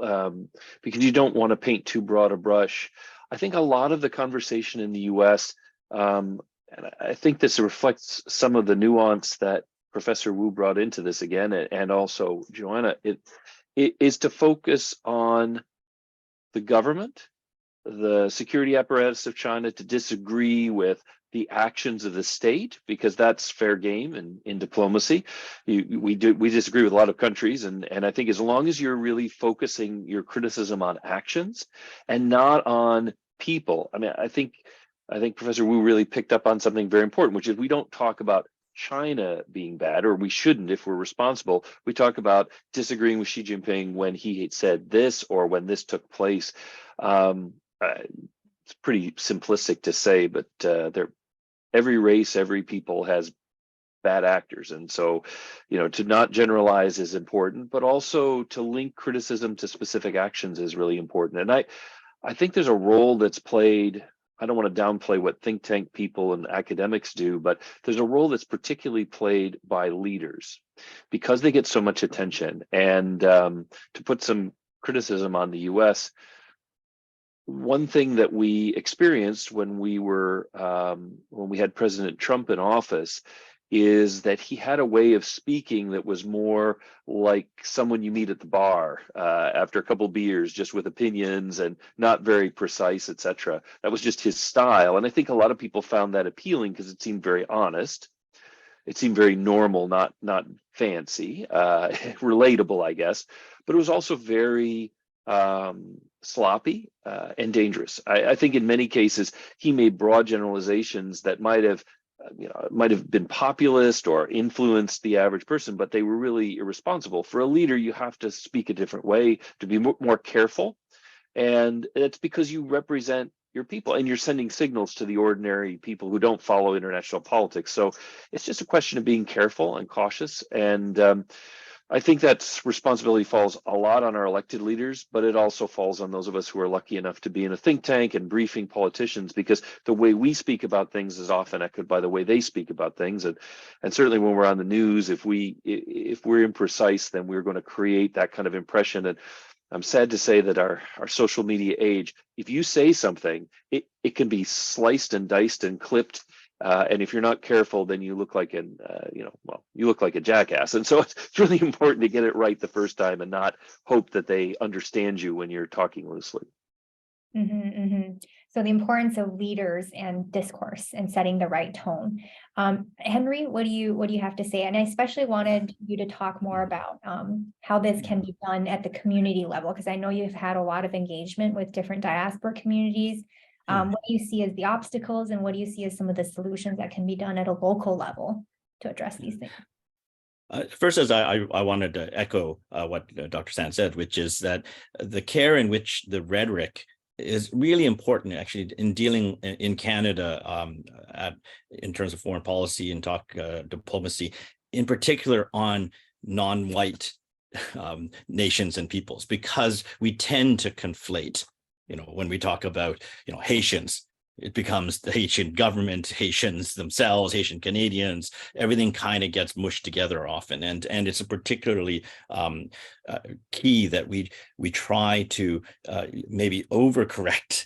because you don't want to paint too broad a brush. I think a lot of the conversation in the U.S., and I think this reflects some of the nuance that Professor Wu brought into this again, and also Joanna, it is to focus on the government, the security apparatus of China, to disagree with the actions of the state, because that's fair game in diplomacy. We disagree with a lot of countries, and I think as long as you're really focusing your criticism on actions and not on people. I mean, I think Professor Wu really picked up on something very important, which is we don't talk about China being bad, or we shouldn't if we're responsible. We talk about disagreeing with Xi Jinping when he said this or when this took place. It's pretty simplistic to say, but every race, every people has bad actors. And so, to not generalize is important, but also to link criticism to specific actions is really important. And I think there's a role that's played. I don't want to downplay what think tank people and academics do, but there's a role that's particularly played by leaders because they get so much attention. And to put some criticism on the US, one thing that we experienced when we had President Trump in office is that he had a way of speaking that was more like someone you meet at the bar after a couple of beers, just with opinions and not very precise, etc. That was just his style. And I think a lot of people found that appealing because it seemed very honest. It seemed very normal, not fancy, relatable, I guess. But it was also very sloppy and dangerous. I think in many cases he made broad generalizations that might have been populist or influenced the average person, but they were really irresponsible. For a leader, you have to speak a different way, to be more careful, and it's because you represent your people and you're sending signals to the ordinary people who don't follow international politics. So it's just a question of being careful and cautious, and I think that responsibility falls a lot on our elected leaders, but it also falls on those of us who are lucky enough to be in a think tank and briefing politicians, because the way we speak about things is often echoed by the way they speak about things. And certainly when we're on the news, if we're imprecise, then we're going to create that kind of impression. And I'm sad to say that our social media age, if you say something, it can be sliced and diced and clipped. And if you're not careful, then you look like you look like a jackass. And so it's really important to get it right the first time and not hope that they understand you when you're talking loosely. So the importance of leaders and discourse and setting the right tone. Henry, what do you have to say? And I especially wanted you to talk more about how this can be done at the community level, because I know you've had a lot of engagement with different diaspora communities. What do you see as the obstacles, and what do you see as some of the solutions that can be done at a local level to address these things? First, as I wanted to echo what Dr. San said, which is that the care in which the rhetoric is really important, actually, in dealing in Canada in terms of foreign policy and diplomacy, in particular on non-white nations and peoples, because we tend to conflate. When we talk about Haitians, it becomes the Haitian government, Haitians themselves, Haitian Canadians, everything kind of gets mushed together often. And it's a particularly key that we try to maybe overcorrect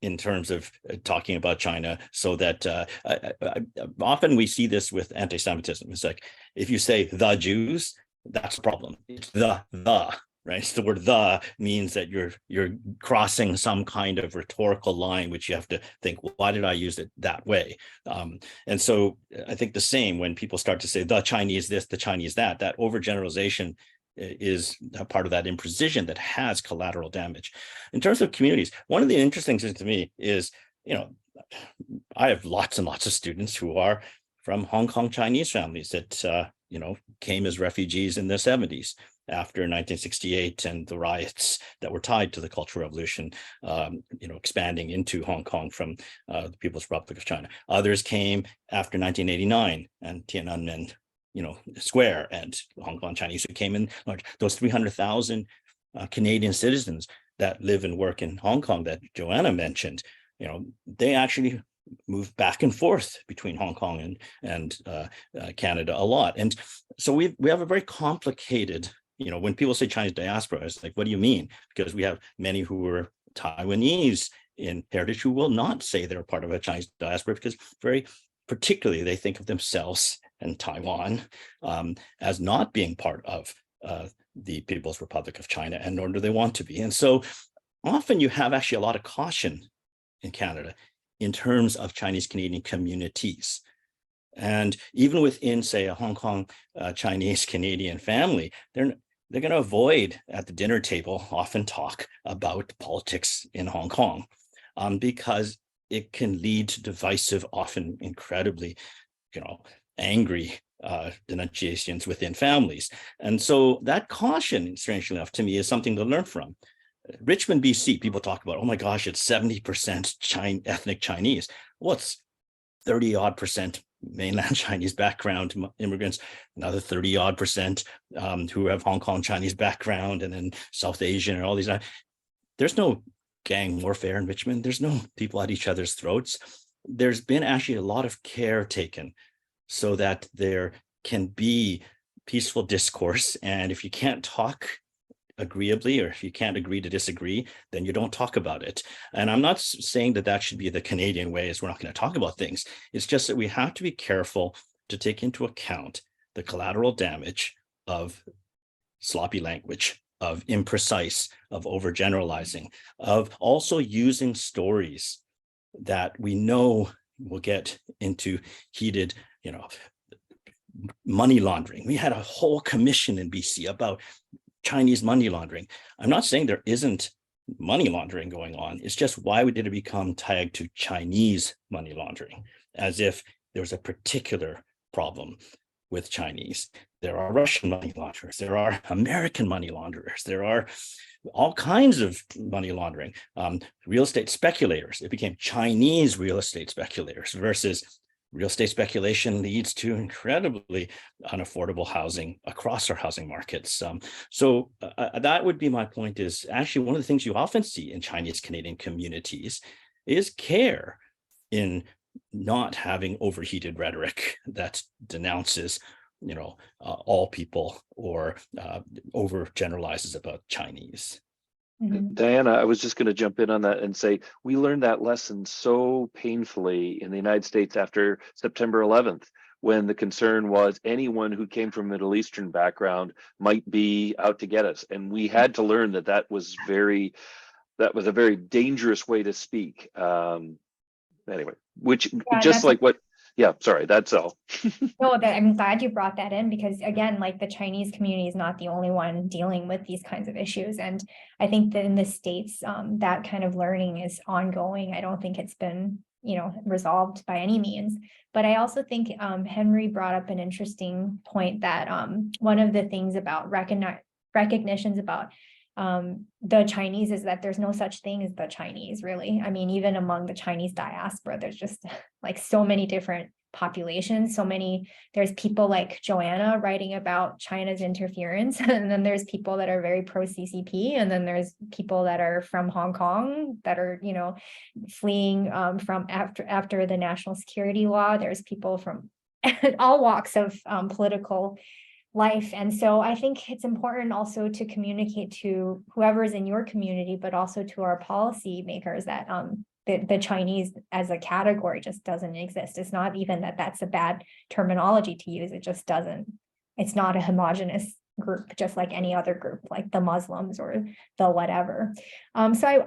in terms of talking about China, so that often we see this with anti-Semitism. It's like, if you say the Jews, that's a problem. It's the. Right. So the word "the" means that you're crossing some kind of rhetorical line, which you have to think, well, why did I use it that way? And so I think the same when people start to say the Chinese this, the Chinese that overgeneralization is a part of that imprecision that has collateral damage. In terms of communities, one of the interesting things to me is, I have lots and lots of students who are from Hong Kong Chinese families that came as refugees in the 70s. After 1968 and the riots that were tied to the Cultural Revolution, expanding into Hong Kong from the People's Republic of China. Others came after 1989 and Tiananmen, Square, and Hong Kong Chinese who came in large. Those 300,000 Canadian citizens that live and work in Hong Kong that Joanna mentioned, they actually moved back and forth between Hong Kong and Canada a lot. And so we have a very complicated, when people say Chinese diaspora, it's like, what do you mean? Because we have many who are Taiwanese in heritage who will not say they're part of a Chinese diaspora, because very particularly they think of themselves and Taiwan as not being part of the People's Republic of China, and nor do they want to be. And so often you have actually a lot of caution in Canada in terms of Chinese Canadian communities. And even within, say, a Hong Kong Chinese Canadian family, they're going to avoid at the dinner table often talk about politics in Hong Kong, because it can lead to divisive, often incredibly, angry denunciations within families. And so that caution, strangely enough, to me, is something to learn from. Richmond, BC, people talk about, oh my gosh, it's 70% ethnic Chinese. Well, it's 30-odd% mainland Chinese background immigrants, another 30-odd% who have Hong Kong Chinese background, and then South Asian and all these. There's no gang warfare in Richmond. There's no people at each other's throats. There's been actually a lot of care taken so that there can be peaceful discourse. And if you can't talk agreeably, or if you can't agree to disagree, then you don't talk about it. And I'm not saying that should be the Canadian way, is we're not going to talk about things. It's just that we have to be careful to take into account the collateral damage of sloppy language, of imprecise, of overgeneralizing, of also using stories that we know will get into heated, money laundering. We had a whole commission in BC about Chinese money laundering. I'm not saying there isn't money laundering going on. It's just, why did it become tagged to Chinese money laundering, as if there was a particular problem with Chinese? There are Russian money launderers. There are American money launderers. There are all kinds of money laundering. Real estate speculators. It became Chinese real estate speculators versus real estate speculation leads to incredibly unaffordable housing across our housing markets. So that would be my point, is actually one of the things you often see in Chinese Canadian communities is care in not having overheated rhetoric that denounces all people, or overgeneralizes about Chinese. Mhm. Diana, I was just going to jump in on that and say, we learned that lesson so painfully in the United States after September 11th, when the concern was anyone who came from Middle Eastern background might be out to get us. And we had to learn that was very that was a very dangerous way to speak. Anyway, which Yeah, just like what, yeah, sorry, that's all. No, that I'm glad you brought that in, because again, like the Chinese community is not the only one dealing with these kinds of issues. And I think that in the States, that kind of learning is ongoing. I don't think it's been, resolved by any means. But I also think Henry brought up an interesting point that one of the things about recognitions about the Chinese is that there's no such thing as the Chinese, really. I mean, even among the Chinese diaspora, there's just like so many different populations, there's people like Joanna writing about China's interference, and then there's people that are very pro CCP, and then there's people that are from Hong Kong that are, fleeing from after the national security law. There's people from all walks of political life. And so I think it's important also to communicate to whoever's in your community, but also to our policy makers that the Chinese as a category just doesn't exist. It's not even that that's a bad terminology to use. It just doesn't. It's not a homogenous group, just like any other group, like the Muslims or the whatever. So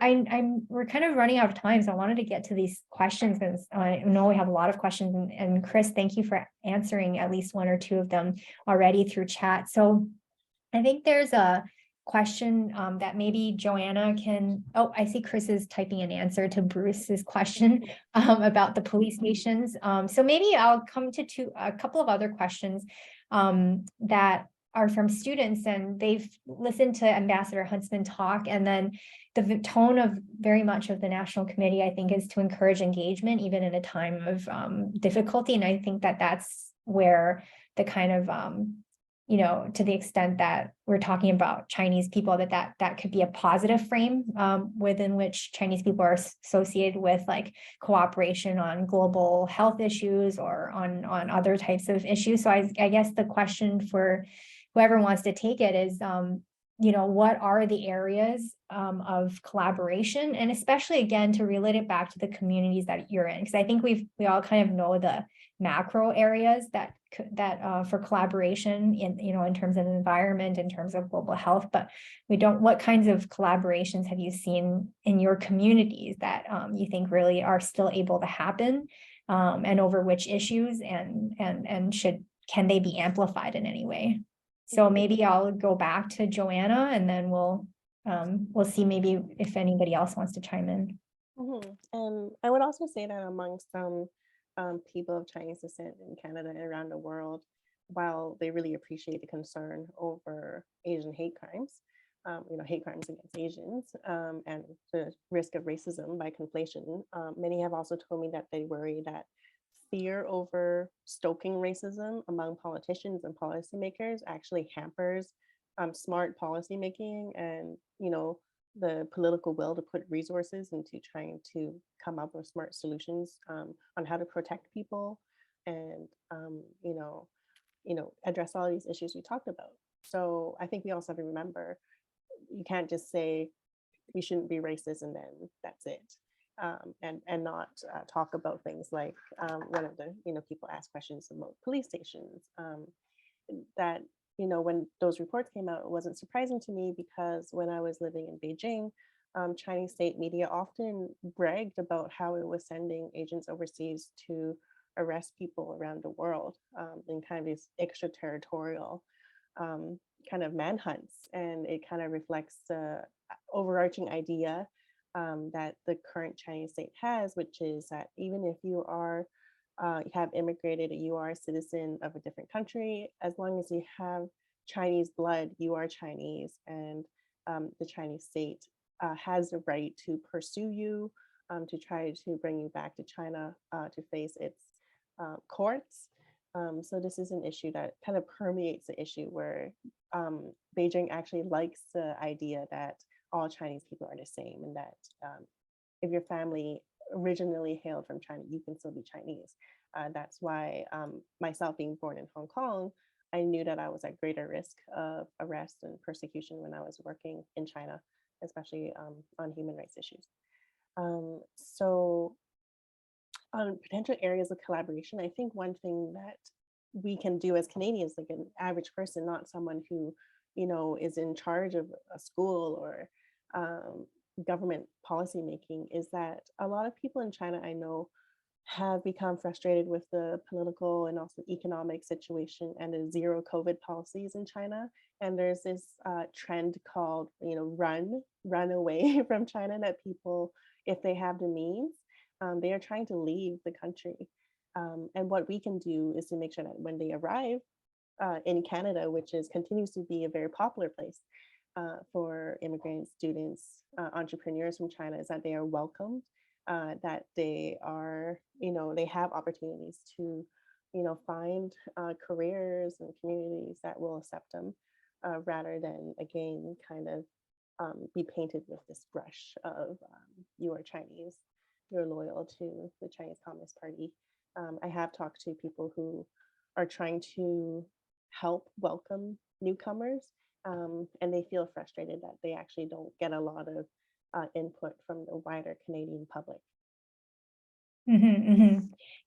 we're kind of running out of time. So I wanted to get to these questions, because I know we have a lot of questions. And Chris, thank you for answering at least one or two of them already through chat. So I think there's a question that maybe Joanna can, I see Chris is typing an answer to Bruce's question about the police stations. So maybe I'll come to a couple of other questions that are from students, and they've listened to Ambassador Huntsman talk, and then the tone of very much of the National Committee, I think, is to encourage engagement even in a time of difficulty. And I think that that's where the kind of to the extent that we're talking about Chinese people, that could be a positive frame within which Chinese people are associated with, like cooperation on global health issues or on other types of issues. So I guess the question for whoever wants to take it is, what are the areas of collaboration, and especially again to relate it back to the communities that you're in, because I think we all kind of know the macro areas that for collaboration in terms of environment, in terms of global health, but we don't. What kinds of collaborations have you seen in your communities that you think really are still able to happen, and over which issues, and can they be amplified in any way? So maybe I'll go back to Joanna, and then we'll see maybe if anybody else wants to chime in. And I would also say that among some people of Chinese descent in Canada and around the world, while they really appreciate the concern over Asian hate crimes, hate crimes against Asians, and the risk of racism by conflation, many have also told me that they worry that fear over stoking racism among politicians and policymakers actually hampers smart policymaking and, the political will to put resources into trying to come up with smart solutions on how to protect people and, address all these issues we talked about. So I think we also have to remember, you can't just say we shouldn't be racist and then that's it. And not talk about things like one of the people ask questions about police stations, that when those reports came out, it wasn't surprising to me, because when I was living in Beijing, Chinese state media often bragged about how it was sending agents overseas to arrest people around the world in kind of these extraterritorial kind of manhunts, and it kind of reflects the overarching idea that the current Chinese state has, which is that even if you have immigrated, you are a citizen of a different country, as long as you have Chinese blood, you are Chinese, and the Chinese state has the right to pursue you, to try to bring you back to China to face its courts. So this is an issue that kind of permeates the issue where Beijing actually likes the idea that all Chinese people are the same, and that if your family originally hailed from China, you can still be Chinese. That's why myself being born in Hong Kong, I knew that I was at greater risk of arrest and persecution when I was working in China, especially on human rights issues. So on potential areas of collaboration, I think one thing that we can do as Canadians, like an average person, not someone who, is in charge of a school or government policymaking is that a lot of people in China I know have become frustrated with the political and also economic situation and the zero COVID policies in China. And there's this trend called, run away from China, that people, if they have the means, they are trying to leave the country. And what we can do is to make sure that when they arrive in Canada, which continues to be a very popular place for immigrants, students, entrepreneurs from China, is that they are welcomed, that they are, they have opportunities to, find careers and communities that will accept them, rather than, again, kind of be painted with this brush of you are Chinese, you're loyal to the Chinese Communist Party. I have talked to people who are trying to help welcome newcomers, and they feel frustrated that they actually don't get a lot of input from the wider Canadian public.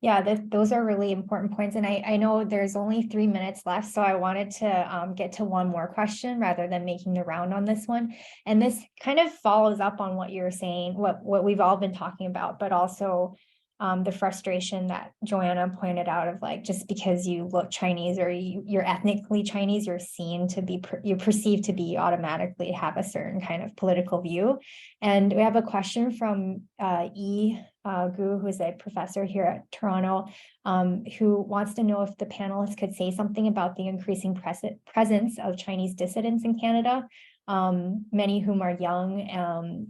Yeah, those are really important points. And I know there's only 3 minutes left, so I wanted to get to one more question rather than making the round on this one. And this kind of follows up on what you're saying, what we've all been talking about, but also the frustration that Joanna pointed out of, like, just because you look Chinese or you're ethnically Chinese, you're seen to be, you're perceived to be automatically have a certain kind of political view. And we have a question from Gu, who's a professor here at Toronto, who wants to know if the panelists could say something about the increasing presence of Chinese dissidents in Canada, many whom are young,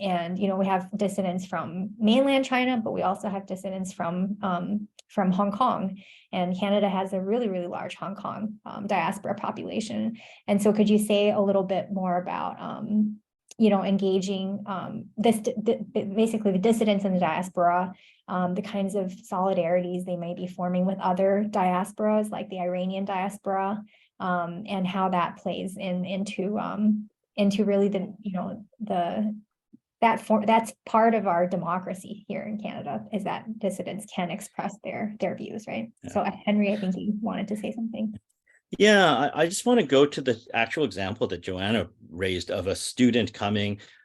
and we have dissidents from mainland China, but we also have dissidents from Hong Kong, and Canada has a really, really large Hong Kong diaspora population. And so could you say a little bit more about engaging basically the dissidents in the diaspora, the kinds of solidarities they may be forming with other diasporas like the Iranian diaspora, and how that plays into really that's part of our democracy here in Canada, is that dissidents can express their views, right? Yeah. So Henry, I think you wanted to say something. Yeah, I just want to go to the actual example that Joanna raised of a student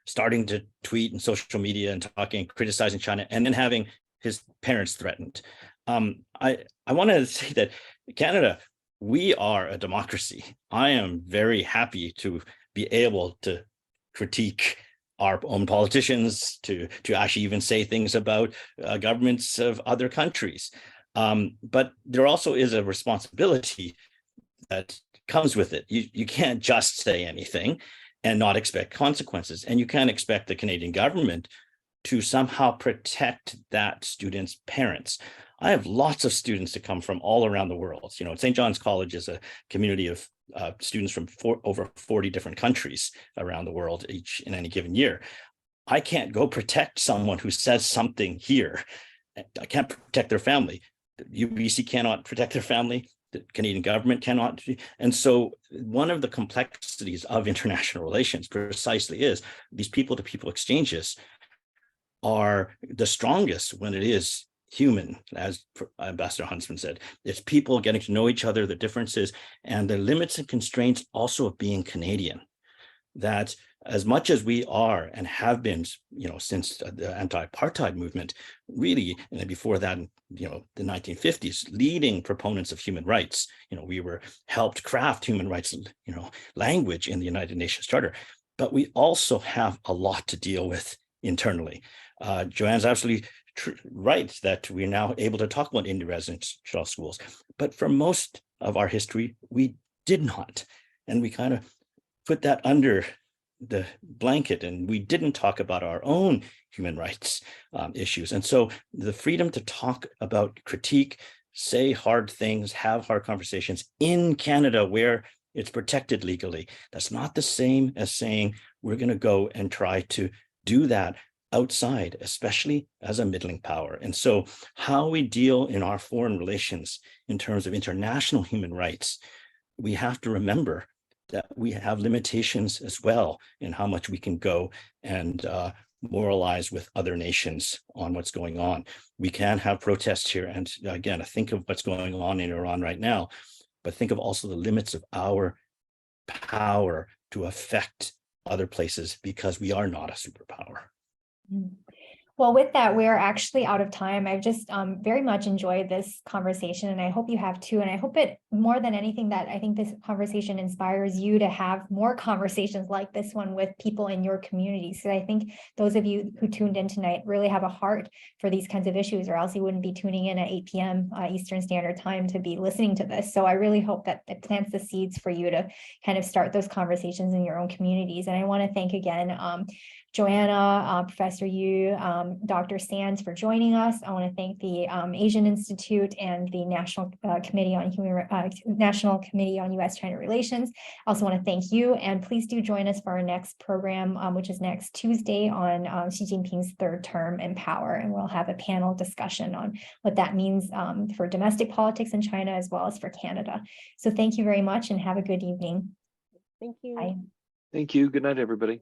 starting to tweet in social media and talking, criticizing China, and then having his parents threatened. I want to say that Canada, we are a democracy. I am very happy to be able to critique our own politicians, to actually even say things about governments of other countries. But there also is a responsibility that comes with it. You can't just say anything and not expect consequences. And you can't expect the Canadian government to somehow protect that student's parents. I have lots of students that come from all around the world. St. John's College is a community of students from over 40 different countries around the world each in any given year. I can't go protect someone who says something here. I can't protect their family. The UBC cannot protect their family. The Canadian government cannot. And so one of the complexities of international relations precisely is these people-to-people exchanges are the strongest when it is human, as Ambassador Huntsman said. It's people getting to know each other, the differences, and the limits and constraints also of being Canadian. That as much as we are and have been, since the anti-apartheid movement, really, and before that, the 1950s, leading proponents of human rights, we were helped craft human rights, language in the United Nations Charter, but we also have a lot to deal with internally. Joanne's absolutely right that we're now able to talk about Indian residential schools, but for most of our history, we did not, and we kind of put that under the blanket, and we didn't talk about our own human rights issues. And so the freedom to talk about, critique, say hard things, have hard conversations in Canada where it's protected legally, that's not the same as saying we're going to go and try to do that outside, especially as a middling power. And so how we deal in our foreign relations in terms of international human rights, we have to remember that we have limitations as well in how much we can go and moralize with other nations on what's going on. We can have protests here. And again, think of what's going on in Iran right now, but think of also the limits of our power to affect other places because we are not a superpower. Well, with that, we're actually out of time. I've just very much enjoyed this conversation, and I hope you have too. And I hope it, more than anything, that I think this conversation inspires you to have more conversations like this one with people in your community. So I think those of you who tuned in tonight really have a heart for these kinds of issues, or else you wouldn't be tuning in at 8 p.m. Eastern Standard Time to be listening to this. So I really hope that it plants the seeds for you to kind of start those conversations in your own communities. And I want to thank again Joanna, Professor Yu, Dr. Sands for joining us. I want to thank the Asian Institute and the National Committee on U.S.-China Relations. I also want to thank you, and please do join us for our next program, which is next Tuesday on Xi Jinping's third term in power, and we'll have a panel discussion on what that means for domestic politics in China as well as for Canada. So thank you very much, and have a good evening. Thank you. Bye. Thank you. Good night, everybody.